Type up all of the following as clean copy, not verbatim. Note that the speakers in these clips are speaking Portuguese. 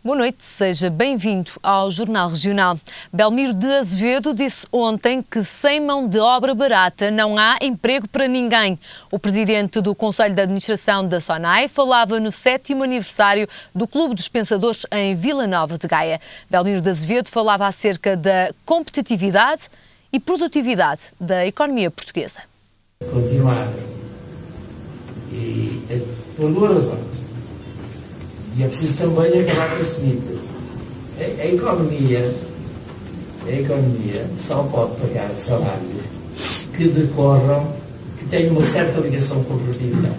Boa noite, seja bem-vindo ao Jornal Regional. Belmiro de Azevedo disse ontem que sem mão de obra barata não há emprego para ninguém. O presidente do Conselho de Administração da SONAI falava no 7º aniversário do Clube dos Pensadores em Vila Nova de Gaia. Belmiro de Azevedo falava acerca da competitividade e produtividade da economia portuguesa. Continuar, e por duas razões. E é preciso também acabar com esse mito. A economia só pode pagar salários que decorram, que tenham uma certa ligação com a produtividade.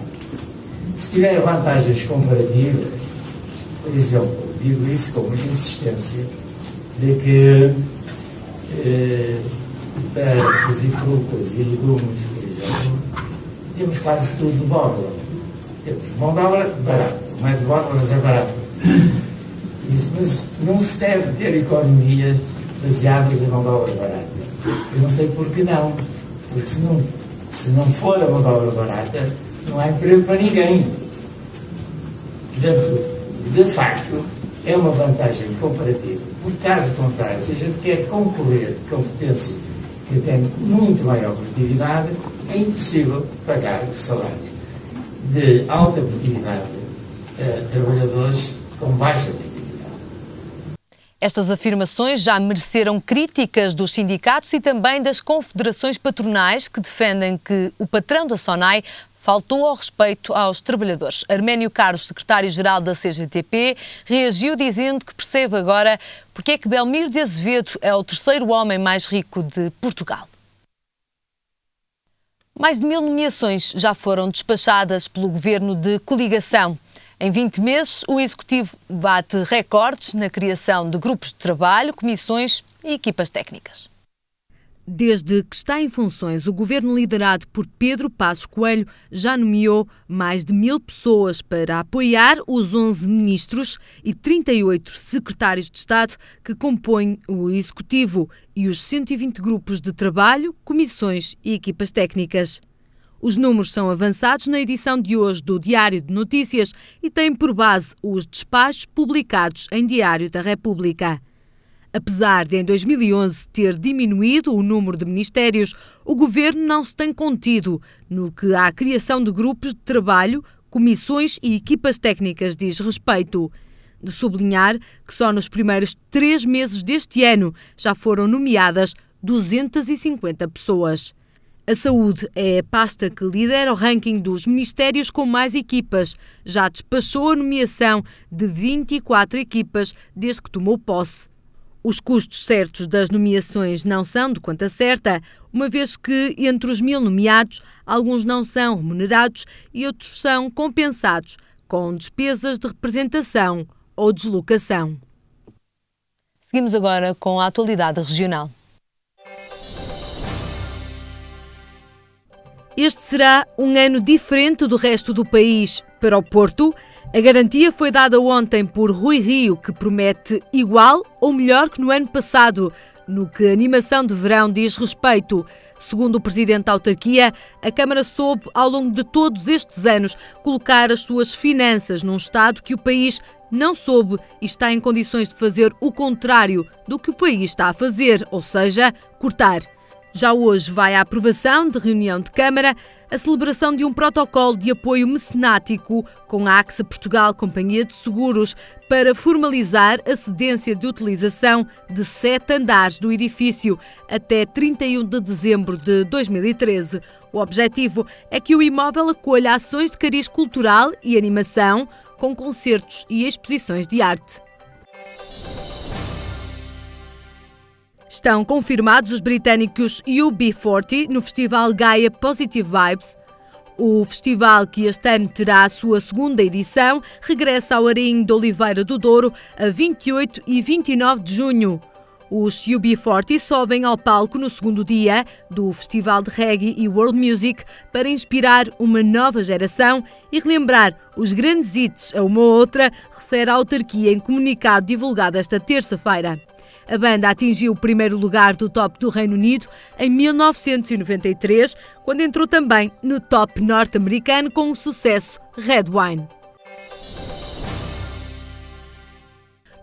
Se tiver vantagens comparativas, por exemplo, digo isso com muita insistência, de que percos e frutas e legumes, por exemplo, temos quase tudo de borla. Temos mão de obra barata. Não é de borla, mas é barato. Isso, mas não se deve ter economia baseada em mão de obra barata. Eu não sei por que não. Porque se não for a mão de obra barata, não há emprego para ninguém. Portanto, de facto, é uma vantagem comparativa. Por caso contrário, se a gente quer concorrer com competências que têm muito maior produtividade, é impossível pagar os salários de alta produtividade a trabalhadores com baixa produtividade. Estas afirmações já mereceram críticas dos sindicatos e também das confederações patronais que defendem que o patrão da SONAI faltou ao respeito aos trabalhadores. Arménio Carlos, secretário-geral da CGTP, reagiu dizendo que percebe agora porque é que Belmiro de Azevedo é o terceiro homem mais rico de Portugal. Mais de 1000 nomeações já foram despachadas pelo governo de coligação. Em 20 meses, o Executivo bate recordes na criação de grupos de trabalho, comissões e equipas técnicas. Desde que está em funções, o governo liderado por Pedro Passos Coelho já nomeou mais de 1000 pessoas para apoiar os 11 ministros e 38 secretários de Estado que compõem o Executivo e os 120 grupos de trabalho, comissões e equipas técnicas. Os números são avançados na edição de hoje do Diário de Notícias e têm por base os despachos publicados em Diário da República. Apesar de em 2011 ter diminuído o número de ministérios, o governo não se tem contido no que à criação de grupos de trabalho, comissões e equipas técnicas diz respeito. De sublinhar que só nos primeiros 3 meses deste ano já foram nomeadas 250 pessoas. A saúde é a pasta que lidera o ranking dos ministérios com mais equipas. Já despachou a nomeação de 24 equipas desde que tomou posse. Os custos certos das nomeações não são de conta certa, uma vez que entre os 1000 nomeados, alguns não são remunerados e outros são compensados com despesas de representação ou deslocação. Seguimos agora com a atualidade regional. Este será um ano diferente do resto do país. Para o Porto, a garantia foi dada ontem por Rui Rio, que promete igual ou melhor que no ano passado, no que a animação de verão diz respeito. Segundo o presidente da autarquia, a Câmara soube, ao longo de todos estes anos, colocar as suas finanças num estado que o país não soube e está em condições de fazer o contrário do que o país está a fazer, ou seja, cortar. Já hoje vai à aprovação de reunião de Câmara a celebração de um protocolo de apoio mecenático com a AXA Portugal Companhia de Seguros para formalizar a cedência de utilização de 7 andares do edifício até 31 de dezembro de 2013. O objetivo é que o imóvel acolha ações de cariz cultural e animação com concertos e exposições de arte. Estão confirmados os britânicos UB40 no Festival Gaia Positive Vibes. O festival, que este ano terá a sua segunda edição, regressa ao Arinho de Oliveira do Douro a 28 e 29 de junho. Os UB40 sobem ao palco no segundo dia do Festival de Reggae e World Music para inspirar uma nova geração e relembrar os grandes hits a uma outra, refere a autarquia em comunicado divulgado esta terça-feira. A banda atingiu o primeiro lugar do top do Reino Unido em 1993, quando entrou também no top norte-americano com o sucesso Red Wine.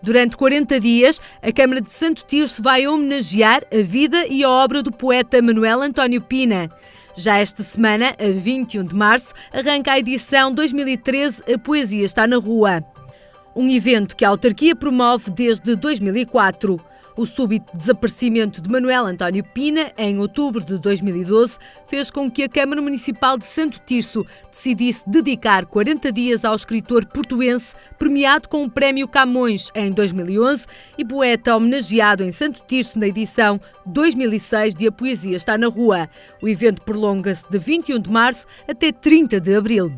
Durante 40 dias, a Câmara de Santo Tirso vai homenagear a vida e a obra do poeta Manuel António Pina. Já esta semana, a 21 de março, arranca a edição 2013 A Poesia Está na Rua. Um evento que a autarquia promove desde 2004. O súbito desaparecimento de Manuel António Pina, em outubro de 2012, fez com que a Câmara Municipal de Santo Tirso decidisse dedicar 40 dias ao escritor portuense, premiado com o Prémio Camões em 2011 e poeta homenageado em Santo Tirso na edição 2006 de A Poesia Está na Rua. O evento prolonga-se de 21 de março até 30 de abril.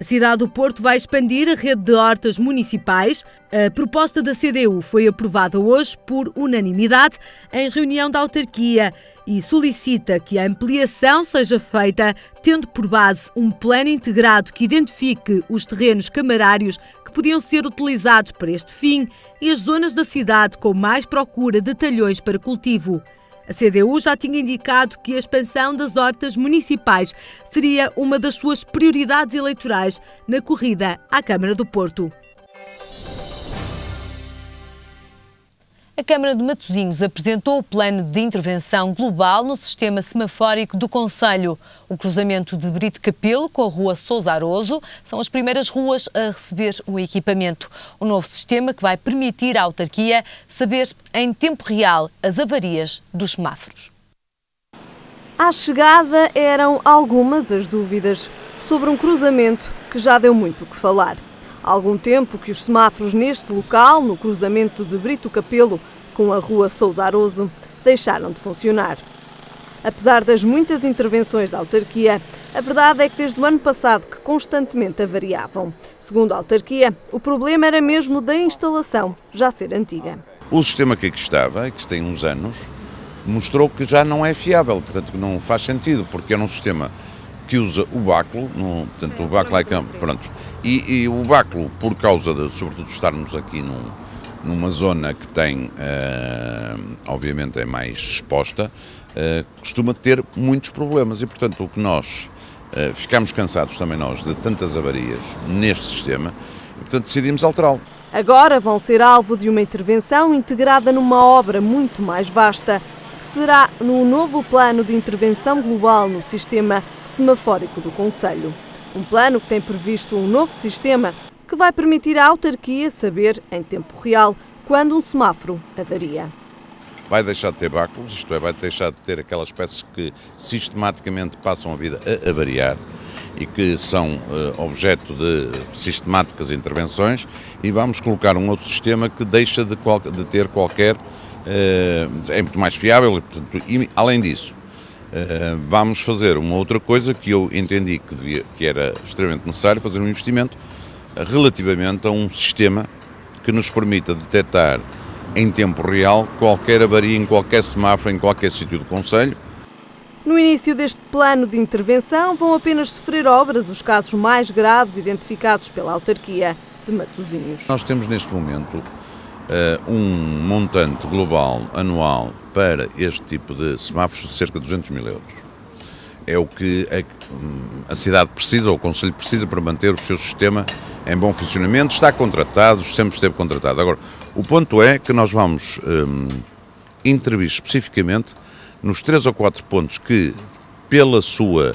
A cidade do Porto vai expandir a rede de hortas municipais. A proposta da CDU foi aprovada hoje por unanimidade em reunião da autarquia e solicita que a ampliação seja feita tendo por base um plano integrado que identifique os terrenos camarários que podiam ser utilizados para este fim e as zonas da cidade com mais procura de talhões para cultivo. A CDU já tinha indicado que a expansão das hortas municipais seria uma das suas prioridades eleitorais na corrida à Câmara do Porto. A Câmara de Matosinhos apresentou o plano de intervenção global no sistema semafórico do concelho. O cruzamento de Brito Capelo com a rua Sousa Aroso são as primeiras ruas a receber o equipamento. O novo sistema que vai permitir à autarquia saber em tempo real as avarias dos semáforos. À chegada eram algumas as dúvidas sobre um cruzamento que já deu muito o que falar. Há algum tempo que os semáforos neste local, no cruzamento de Brito Capelo com a rua Sousa Aroso, deixaram de funcionar. Apesar das muitas intervenções da autarquia, a verdade é que desde o ano passado que constantemente avariavam. Segundo a autarquia, o problema era mesmo da instalação, já ser antiga. O sistema que aqui estava, que tem uns anos, mostrou que já não é fiável, portanto que não faz sentido, porque era um sistema que usa o báculo, portanto o báculo é campo, pronto. E o báculo, por causa de, sobretudo, estarmos aqui numa zona que tem, obviamente, é mais exposta, costuma ter muitos problemas e, portanto, o que nós ficamos cansados também nós de tantas avarias neste sistema e, portanto, decidimos alterá-lo. Agora vão ser alvo de uma intervenção integrada numa obra muito mais vasta, que será no novo plano de intervenção global no sistema semafórico do concelho. Um plano que tem previsto um novo sistema que vai permitir à autarquia saber, em tempo real, quando um semáforo avaria. Vai deixar de ter báculos, isto é, vai deixar de ter aquelas peças que sistematicamente passam a vida a avariar e que são objeto de sistemáticas intervenções, e vamos colocar um outro sistema que deixa de ter qualquer... é muito mais fiável e, além disso, vamos fazer uma outra coisa que eu entendi que era extremamente necessário, fazer um investimento relativamente a um sistema que nos permita detectar em tempo real qualquer avaria em qualquer semáforo, em qualquer sítio do concelho. No início deste plano de intervenção vão apenas sofrer obras os casos mais graves identificados pela autarquia de Matosinhos. Nós temos neste momento um montante global anual para este tipo de semáforos de cerca de 200 mil euros. É o que a cidade precisa, ou o concelho precisa, para manter o seu sistema em bom funcionamento. Está contratado, sempre esteve contratado. Agora, o ponto é que nós vamos intervir especificamente nos 3 ou 4 pontos que, pela sua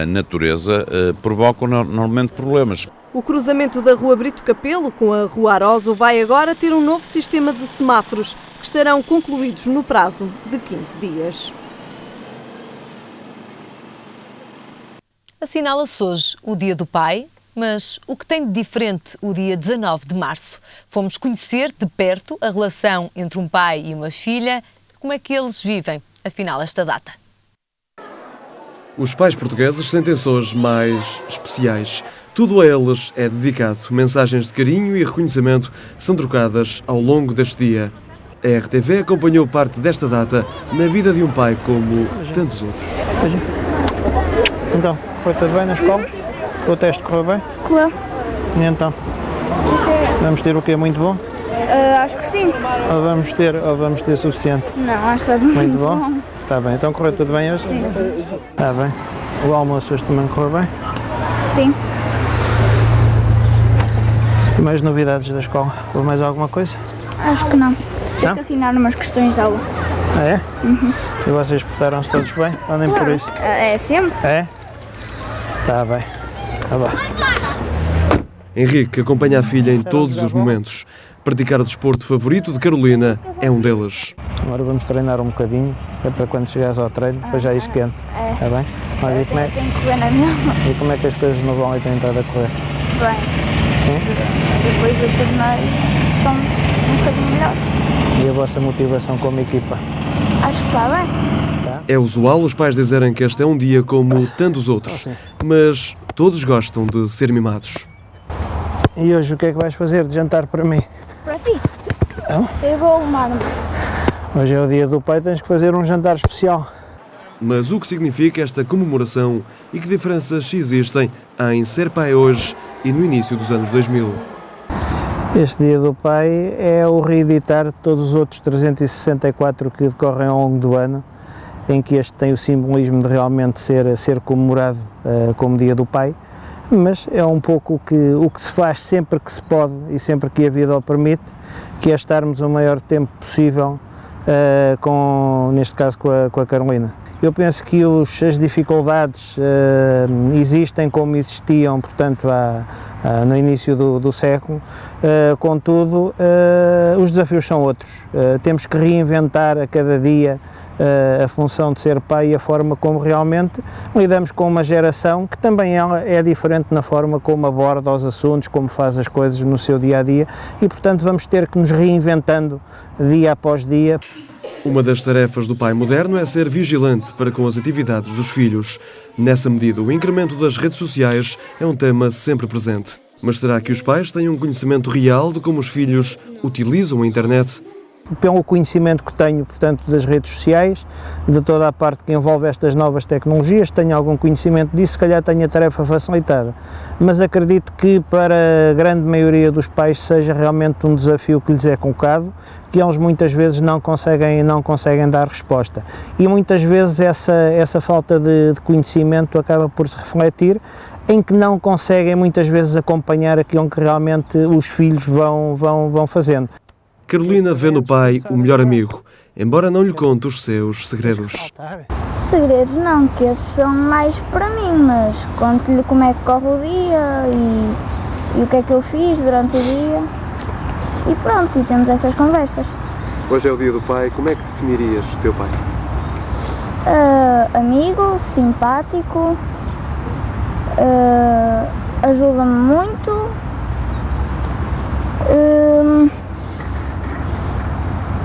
natureza, provocam normalmente problemas. O cruzamento da rua Brito Capelo com a rua Aroso vai agora ter um novo sistema de semáforos que estarão concluídos no prazo de 15 dias. Assinala-se hoje o Dia do Pai, mas o que tem de diferente o dia 19 de março? Fomos conhecer de perto a relação entre um pai e uma filha. Como é que eles vivem, afinal, esta data? Os pais portugueses sentem-se hoje mais especiais. Tudo a eles é dedicado. Mensagens de carinho e reconhecimento são trocadas ao longo deste dia. A RTV acompanhou parte desta data na vida de um pai como tantos outros. Então, foi tudo bem na escola? O teste correu bem? Correu. E então? Vamos ter o quê? Muito bom? Acho que sim. Ou vamos ter suficiente? Não, acho que é muito bom. Está bem, então correu tudo bem hoje? Sim. Está bem. O almoço hoje também correu bem? Sim. E mais novidades da escola? Ou mais alguma coisa? Acho que não. Tem Não? que assinar umas questões de aula. Ah, é? E vocês portaram-se todos bem? Andem por isso? É sempre. É? Está bem. Está bem. Henrique acompanha a filha em todos os momentos. Praticar o desporto favorito de Carolina é um deles. Agora vamos treinar um bocadinho, é para quando chegares ao treino, depois já is quente. Está bem? Olha, e como é, Tem que correr na mesma. e como é que as coisas no vão têm estado a correr? Bem, Sim? depois do torneio estão um bocadinho melhor. E a vossa motivação como equipa? Acho que está bem. É usual os pais dizerem que este é um dia como tantos outros, mas todos gostam de ser mimados. E hoje o que é que vais fazer de jantar para mim? Para ti. Não? Eu vou arrumar-me. Hoje é o dia do pai, tens que fazer um jantar especial. Mas o que significa esta comemoração e que diferenças existem em ser pai hoje e no início dos anos 2000? Este dia do pai é o reeditar de todos os outros 364 que decorrem ao longo do ano, em que este tem o simbolismo de realmente ser comemorado como dia do pai, mas é um pouco o que se faz sempre que se pode e sempre que a vida o permite, que é estarmos o maior tempo possível, neste caso com a Carolina. Eu penso que as dificuldades existem como existiam, portanto, no início do século, contudo, os desafios são outros. Temos que reinventar a cada dia a função de ser pai e a forma como realmente lidamos com uma geração que também é diferente na forma como aborda os assuntos, como faz as coisas no seu dia-a-dia e, portanto, vamos ter que nos reinventando dia após dia. Uma das tarefas do pai moderno é ser vigilante para com as atividades dos filhos. Nessa medida, o incremento das redes sociais é um tema sempre presente. Mas será que os pais têm um conhecimento real de como os filhos utilizam a internet? Pelo conhecimento que tenho, portanto, das redes sociais, de toda a parte que envolve estas novas tecnologias, tenho algum conhecimento disso, se calhar tenho a tarefa facilitada. Mas acredito que para a grande maioria dos pais seja realmente um desafio que lhes é colocado, que eles muitas vezes não conseguem dar resposta. E muitas vezes essa falta de conhecimento acaba por se refletir em que não conseguem muitas vezes acompanhar aquilo que realmente os filhos vão fazendo. Carolina vê no pai o melhor amigo, embora não lhe conte os seus segredos. Segredos não, que esses são mais para mim, mas conto-lhe como é que corre o dia e o que é que eu fiz durante o dia. E pronto, e temos essas conversas. Hoje é o dia do pai, como é que definirias o teu pai? Amigo, simpático, ajuda-me muito.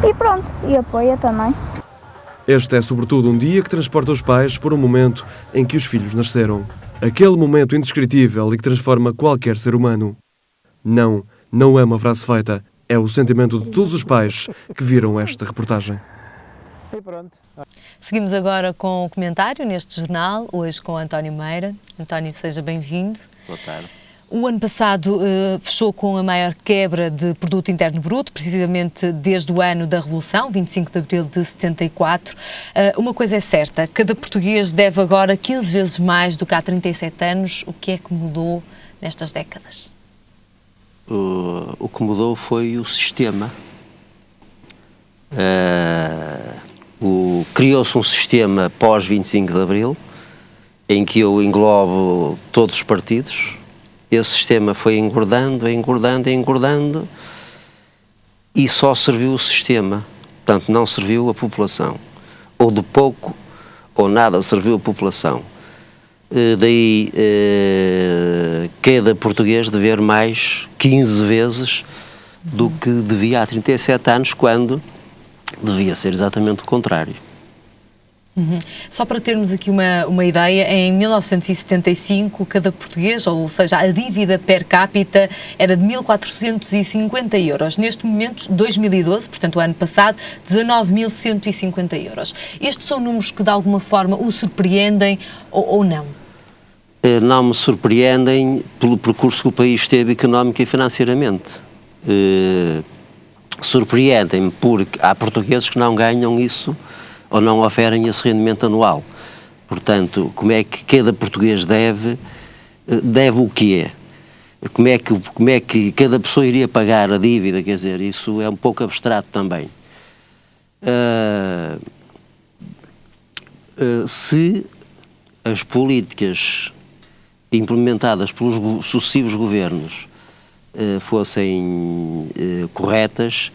E pronto, e apoia também. Este é sobretudo um dia que transporta os pais por um momento em que os filhos nasceram. Aquele momento indescritível e que transforma qualquer ser humano. Não é uma frase feita. É o sentimento de todos os pais que viram esta reportagem. E pronto. Seguimos agora com o comentário neste jornal, hoje com António Meira. António, seja bem-vindo. Boa tarde. O ano passado fechou com a maior quebra de produto interno bruto, precisamente desde o ano da Revolução, 25 de abril de 74. Uma coisa é certa, cada português deve agora 15 vezes mais do que há 37 anos. O que é que mudou nestas décadas? O que mudou foi o sistema. Criou-se um sistema pós 25 de abril, em que eu englobo todos os partidos. Esse sistema foi engordando e só serviu o sistema, portanto não serviu a população, ou de pouco ou nada serviu a população. Daí cada português dever mais 15 vezes do que devia há 37 anos, quando devia ser exatamente o contrário. Só para termos aqui uma ideia, em 1975 cada português, ou seja, a dívida per capita era de 1.450 euros. Neste momento, 2012, portanto o ano passado, 19.150 euros. Estes são números que de alguma forma o surpreendem ou não? Não me surpreendem pelo percurso que o país teve económico e financeiramente. Surpreendem-me porque há portugueses que não ganham isso ou não oferem esse rendimento anual. Portanto, como é que cada português deve o quê? como é que cada pessoa iria pagar a dívida, quer dizer, isso é um pouco abstrato também. Se as políticas implementadas pelos sucessivos governos fossem corretas,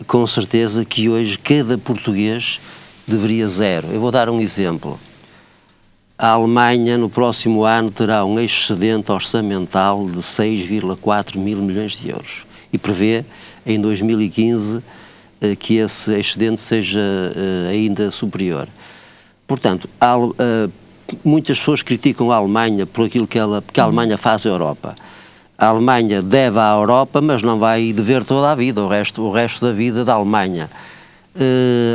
com certeza que hoje cada português deveria zero. Eu vou dar um exemplo. A Alemanha no próximo ano terá um excedente orçamental de 6,4 mil milhões de euros e prevê em 2015 que esse excedente seja ainda superior. Portanto, muitas pessoas criticam a Alemanha por aquilo que a Alemanha faz à Europa. A Alemanha deve à Europa, mas não vai dever toda a vida, o resto da vida da Alemanha.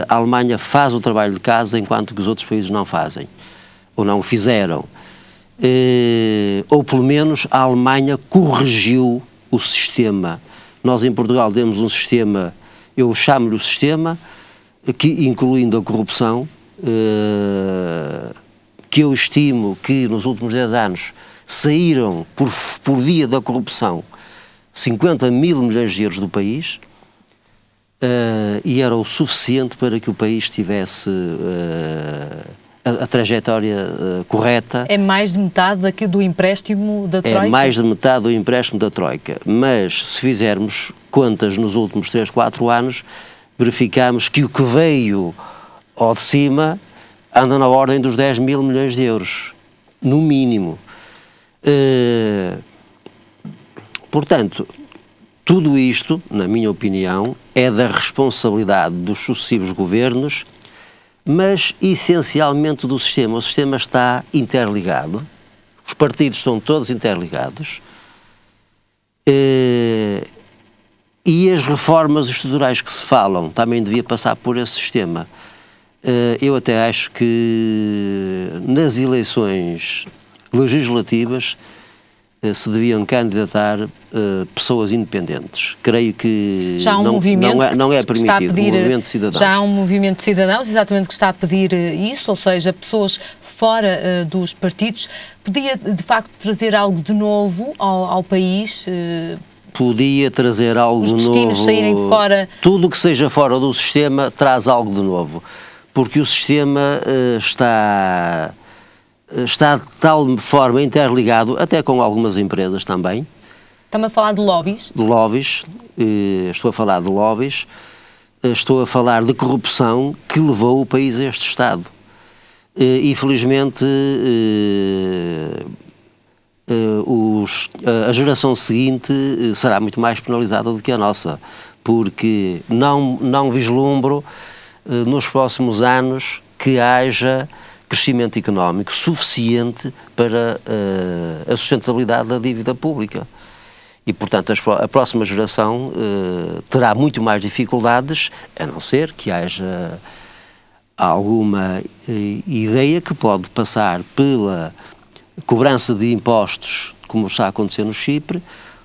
A Alemanha faz o trabalho de casa enquanto que os outros países não fazem, ou não o fizeram. Ou pelo menos a Alemanha corrigiu o sistema. Nós em Portugal temos um sistema, eu chamo-lhe o sistema, que incluindo a corrupção, que eu estimo que nos últimos 10 anos saíram por via da corrupção 50 mil milhões de euros do país, e era o suficiente para que o país tivesse a trajetória correta. É mais de metade do empréstimo da Troika? É mais de metade do empréstimo da Troika, mas se fizermos contas nos últimos 3, 4 anos, verificamos que o que veio ao de cima anda na ordem dos 10 mil milhões de euros, no mínimo. Portanto, tudo isto, na minha opinião, é da responsabilidade dos sucessivos governos, mas essencialmente do sistema. O sistema está interligado, os partidos estão todos interligados, e as reformas estruturais que se falam também devia passar por esse sistema. Eu até acho que nas eleições legislativas se deviam candidatar pessoas independentes. Creio que já há um movimento não é permitido, está a pedir, um movimento de cidadãos. Já há um movimento de cidadãos, exatamente, que está a pedir isso, ou seja, pessoas fora dos partidos. Podia, de facto, trazer algo de novo ao país? Podia trazer algo de novo. Os destinos saírem fora. Tudo o que seja fora do sistema traz algo de novo, porque o sistema está de tal forma interligado, até com algumas empresas também. Está-me a falar de lobbies? De lobbies, estou a falar de lobbies, estou a falar de corrupção que levou o país a este estado. Infelizmente, a geração seguinte será muito mais penalizada do que a nossa, porque não vislumbro nos próximos anos que haja crescimento económico suficiente para a sustentabilidade da dívida pública. E, portanto, a próxima geração terá muito mais dificuldades, a não ser que haja alguma ideia que pode passar pela cobrança de impostos, como está a acontecer no Chipre,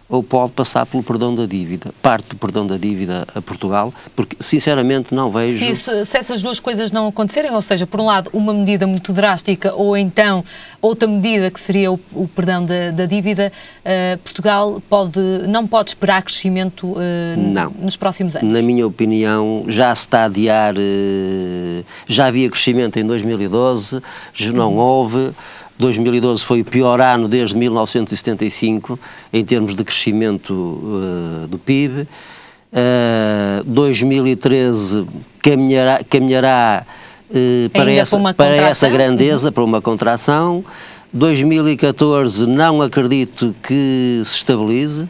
ou pode passar pelo perdão da dívida, parte do perdão da dívida a Portugal, porque sinceramente não vejo... Se essas duas coisas não acontecerem, ou seja, por um lado uma medida muito drástica ou então outra medida que seria o perdão da dívida, Portugal não pode esperar crescimento nos próximos anos? Na minha opinião, já se está a adiar, já havia crescimento em 2012, já não houve. 2012 foi o pior ano desde 1975 em termos de crescimento do PIB. 2013 caminhará para essa grandeza, para uma contração. 2014 não acredito que se estabilize,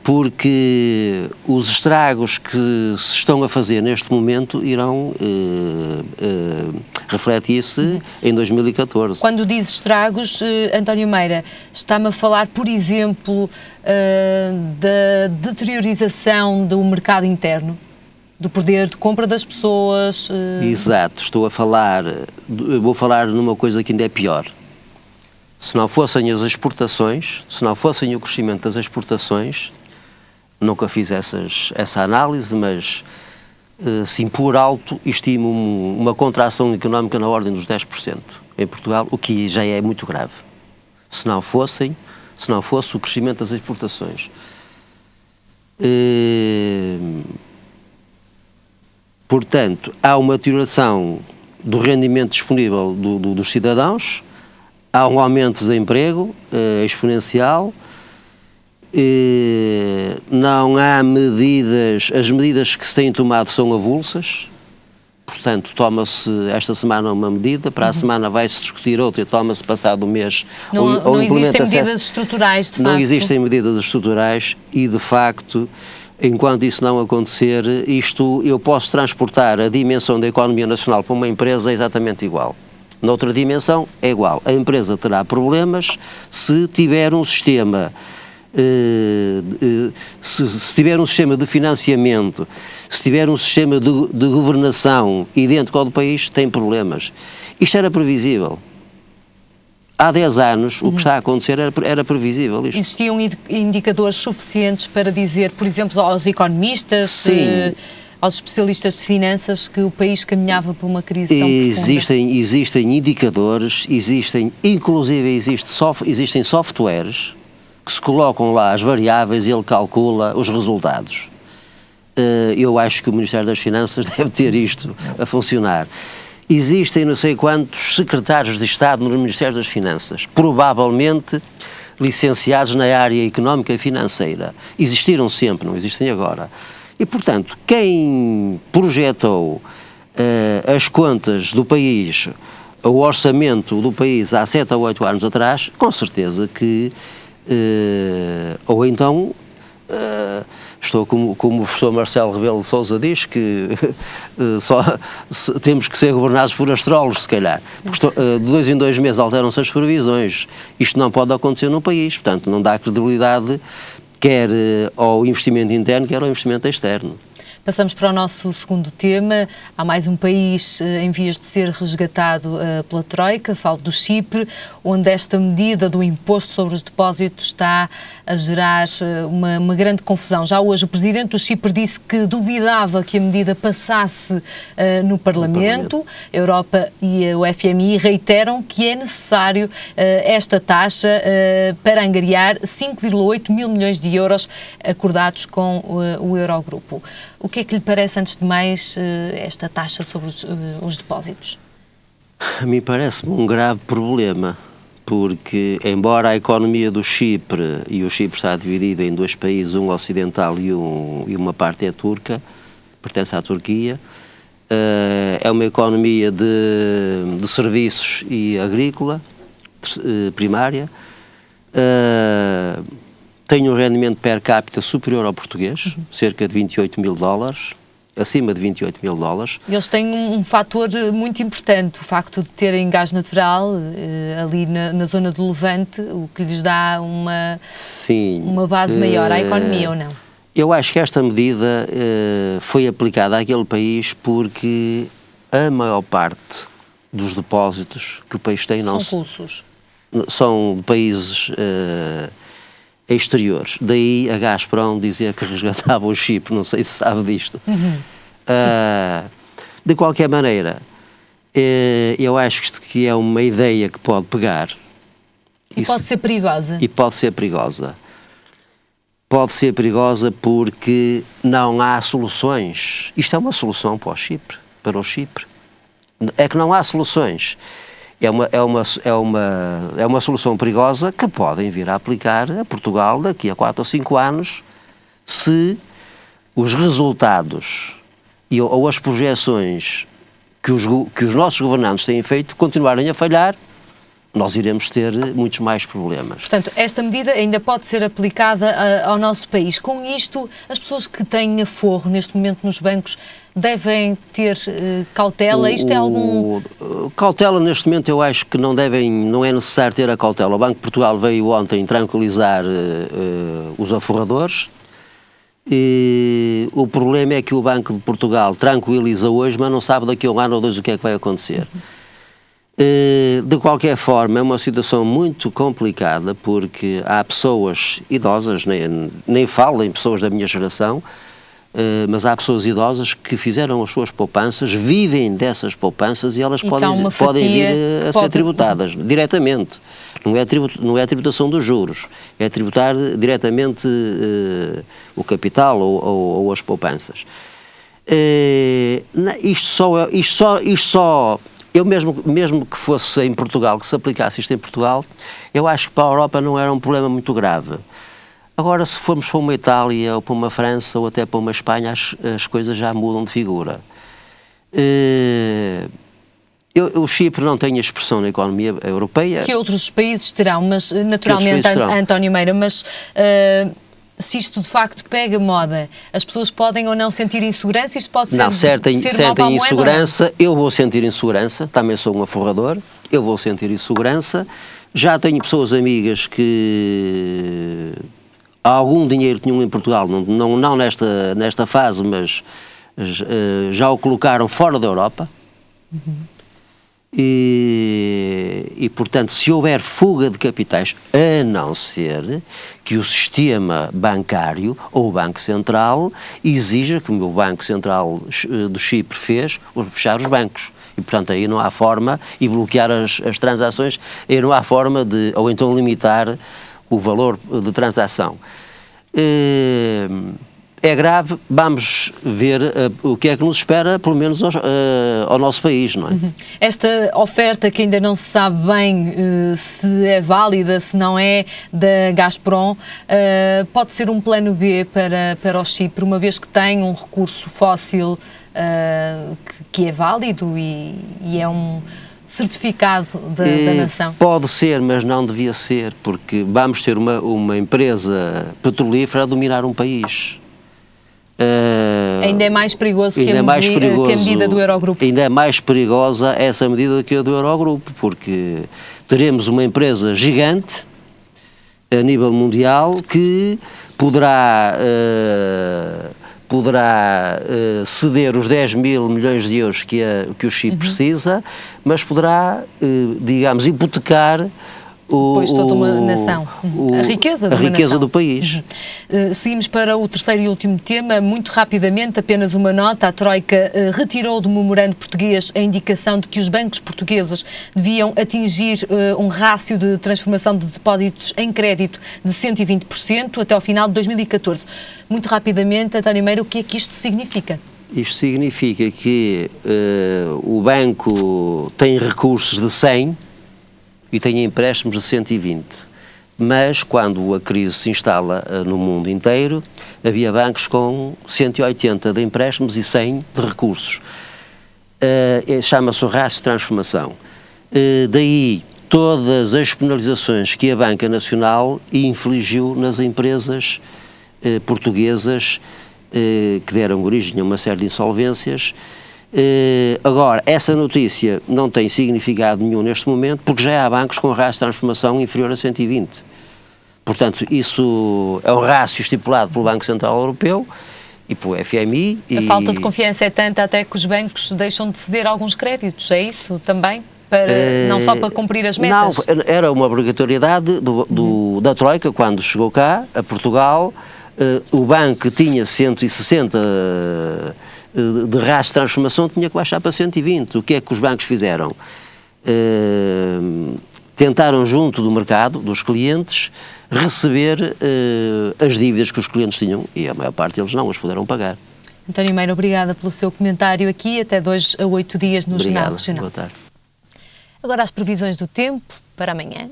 porque os estragos que se estão a fazer neste momento irão refletir-se em 2014. Quando diz estragos, António Meira, está-me a falar, por exemplo, da deteriorização do mercado interno, do poder de compra das pessoas? Exato, vou falar numa coisa que ainda é pior. Se não fossem as exportações, se não fossem o crescimento das exportações, nunca fiz essa análise, mas sim, por alto, estimo uma contração económica na ordem dos 10% em Portugal, o que já é muito grave. Se não fossem se não fosse o crescimento das exportações. Portanto, há uma deterioração do rendimento disponível dos cidadãos, há um aumento de desemprego exponencial, não há medidas, as medidas que se têm tomado são avulsas, portanto, toma-se esta semana uma medida, para a semana vai-se discutir outra e toma-se passado um mês. Não existem medidas estruturais, de facto. Não existem medidas estruturais e, de facto, enquanto isso não acontecer, eu posso transportar a dimensão da economia nacional para uma empresa exatamente igual. Noutra dimensão é igual. A empresa terá problemas se tiver um sistema, se tiver um sistema de financiamento, se tiver um sistema de governação idêntico ao do país, tem problemas. Isto era previsível. Há 10 anos, o que está a acontecer era previsível. Isto. Existiam indicadores suficientes para dizer, por exemplo, aos economistas, aos especialistas de finanças, que o país caminhava para uma crise tão profunda? Existem indicadores, inclusive existem softwares que se colocam lá as variáveis e ele calcula os resultados. Eu acho que o Ministério das Finanças deve ter isto a funcionar. Existem não sei quantos secretários de Estado no Ministério das Finanças, provavelmente licenciados na área económica e financeira. Existiram sempre, não existem agora. E, portanto, quem projetou as contas do país, o orçamento do país há 7 ou 8 anos atrás, com certeza que, ou então, estou como o professor Marcelo Rebelo de Sousa diz, que temos que ser governados por astrólogos, se calhar. Porque de 2 em 2 meses alteram-se as previsões. Isto não pode acontecer no país, portanto, não dá credibilidade quer ao investimento interno, quer ao investimento externo. Passamos para o nosso segundo tema. Há mais um país em vias de ser resgatado pela Troika, falo do Chipre, onde esta medida do imposto sobre os depósitos está a gerar uma grande confusão. Já hoje o presidente do Chipre disse que duvidava que a medida passasse no Parlamento. A Europa e o FMI reiteram que é necessário esta taxa para angariar 5,8 mil milhões de euros acordados com o Eurogrupo. O que é que lhe parece, antes de mais, esta taxa sobre os depósitos? A mim parece-me um grave problema, porque, embora a economia do Chipre, e o Chipre está dividido em 2 países, um ocidental e uma parte é turca, pertence à Turquia, é uma economia de serviços e agrícola, primária, tem um rendimento per capita superior ao português, cerca de 28 mil dólares, acima de 28 mil dólares. Eles têm um fator muito importante, o facto de terem gás natural ali na zona do Levante, o que lhes dá uma base maior à economia, ou não? Eu acho que esta medida foi aplicada àquele país porque a maior parte dos depósitos que o país tem são russos. São países exteriores. Daí a Gazprom dizer que resgatava o Chipre, não sei se sabe disto. De qualquer maneira, eu acho que é uma ideia que pode pegar. E pode ser perigosa. E pode ser perigosa. Pode ser perigosa porque não há soluções. Isto é uma solução para o Chipre. É que não há soluções. É uma solução perigosa que podem vir a aplicar a Portugal daqui a 4 ou 5 anos se os resultados ou as projeções que os nossos governantes têm feito continuarem a falhar. Nós iremos ter muitos mais problemas. Portanto, esta medida ainda pode ser aplicada ao nosso país. Com isto, as pessoas que têm aforro neste momento nos bancos devem ter cautela? Isto é algum... Cautela, neste momento, eu acho que não é necessário ter a cautela. O Banco de Portugal veio ontem tranquilizar os aforradores. E o problema é que o Banco de Portugal tranquiliza hoje, mas não sabe daqui a 1 ano ou 2 o que é que vai acontecer. De qualquer forma, é uma situação muito complicada porque há pessoas idosas, nem falo em pessoas da minha geração, mas há pessoas idosas que fizeram as suas poupanças, vivem dessas poupanças e elas podem vir a ser tributadas diretamente. Não é a tributação dos juros, é tributar diretamente o capital ou as poupanças. Eu mesmo que fosse em Portugal, que se aplicasse isto em Portugal, eu acho que para a Europa não era um problema muito grave. Agora, se formos para uma Itália, ou para uma França, ou até para uma Espanha, as coisas já mudam de figura. O Chipre não tem a expressão na economia europeia. Que outros países terão, mas naturalmente, António Meira, mas se isto de facto pega moda, as pessoas podem ou não sentir insegurança? Isto pode ser sentem insegurança, eu vou sentir insegurança, também sou um aforrador, eu vou sentir insegurança. Já tenho pessoas amigas que algum dinheiro tinham em Portugal, não nesta fase, mas já o colocaram fora da Europa. E, portanto, se houver fuga de capitais, a não ser que o sistema bancário ou o Banco Central exija, como o Banco Central do Chipre fez, fechar os bancos. E, portanto, aí não há forma, e bloquear as transações, aí não há forma de, ou então limitar o valor de transação. É grave, vamos ver o que é que nos espera, pelo menos ao nosso país, não é? Esta oferta que ainda não se sabe bem se é válida, se não é, da Gazprom, pode ser um plano B para o Chipre, uma vez que tem um recurso fóssil que é válido e é um certificado da nação? Pode ser, mas não devia ser, porque vamos ter uma empresa petrolífera a dominar um país. Ainda é mais perigoso que a medida do Eurogrupo. Ainda é mais perigosa essa medida que a do Eurogrupo, porque teremos uma empresa gigante a nível mundial que poderá ceder os 10 mil milhões de euros que o Chipre precisa, mas poderá, digamos, hipotecar toda uma nação. A riqueza do país. Seguimos para o terceiro e último tema, muito rapidamente, apenas uma nota. A Troika retirou do memorando português a indicação de que os bancos portugueses deviam atingir um rácio de transformação de depósitos em crédito de 120% até ao final de 2014. Muito rapidamente, António Meira, o que é que isto significa? Isto significa que o banco tem recursos de 100 e tem empréstimos de 120. Mas, quando a crise se instala no mundo inteiro, havia bancos com 180 de empréstimos e 100 de recursos. Chama-se o rácio de transformação. Daí todas as penalizações que a Banca Nacional infligiu nas empresas portuguesas que deram origem a uma série de insolvências. Agora, essa notícia não tem significado nenhum neste momento, porque já há bancos com rácio de transformação inferior a 120. Portanto, isso é um rácio estipulado pelo Banco Central Europeu e pelo FMI. A falta de confiança é tanta até que os bancos deixam de ceder alguns créditos, é isso também? Não só para cumprir as metas? Não, era uma obrigatoriedade da Troika, quando chegou cá, a Portugal. O banco tinha 160 de rácio de transformação, tinha que baixar para 120. O que é que os bancos fizeram? Tentaram, junto do mercado, dos clientes, receber as dívidas que os clientes tinham, e a maior parte deles não as puderam pagar. António Meira, obrigada pelo seu comentário aqui, até 2 a 8 dias no Jornal Regional. Boa tarde. Agora as previsões do tempo para amanhã.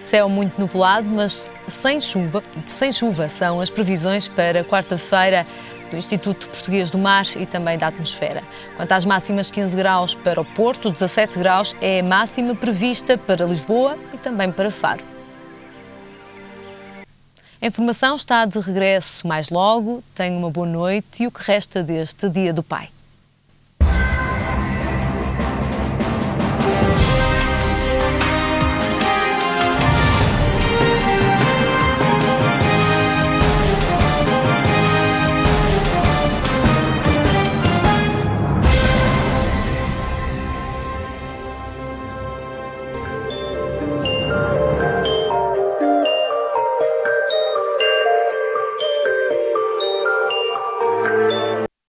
Céu muito nublado, mas sem chuva são as previsões para quarta-feira do Instituto Português do Mar e também da Atmosfera. Quanto às máximas, 15 graus para o Porto, 17 graus é a máxima prevista para Lisboa e também para Faro. A informação está de regresso mais logo. Tenha uma boa noite e o que resta deste Dia do Pai.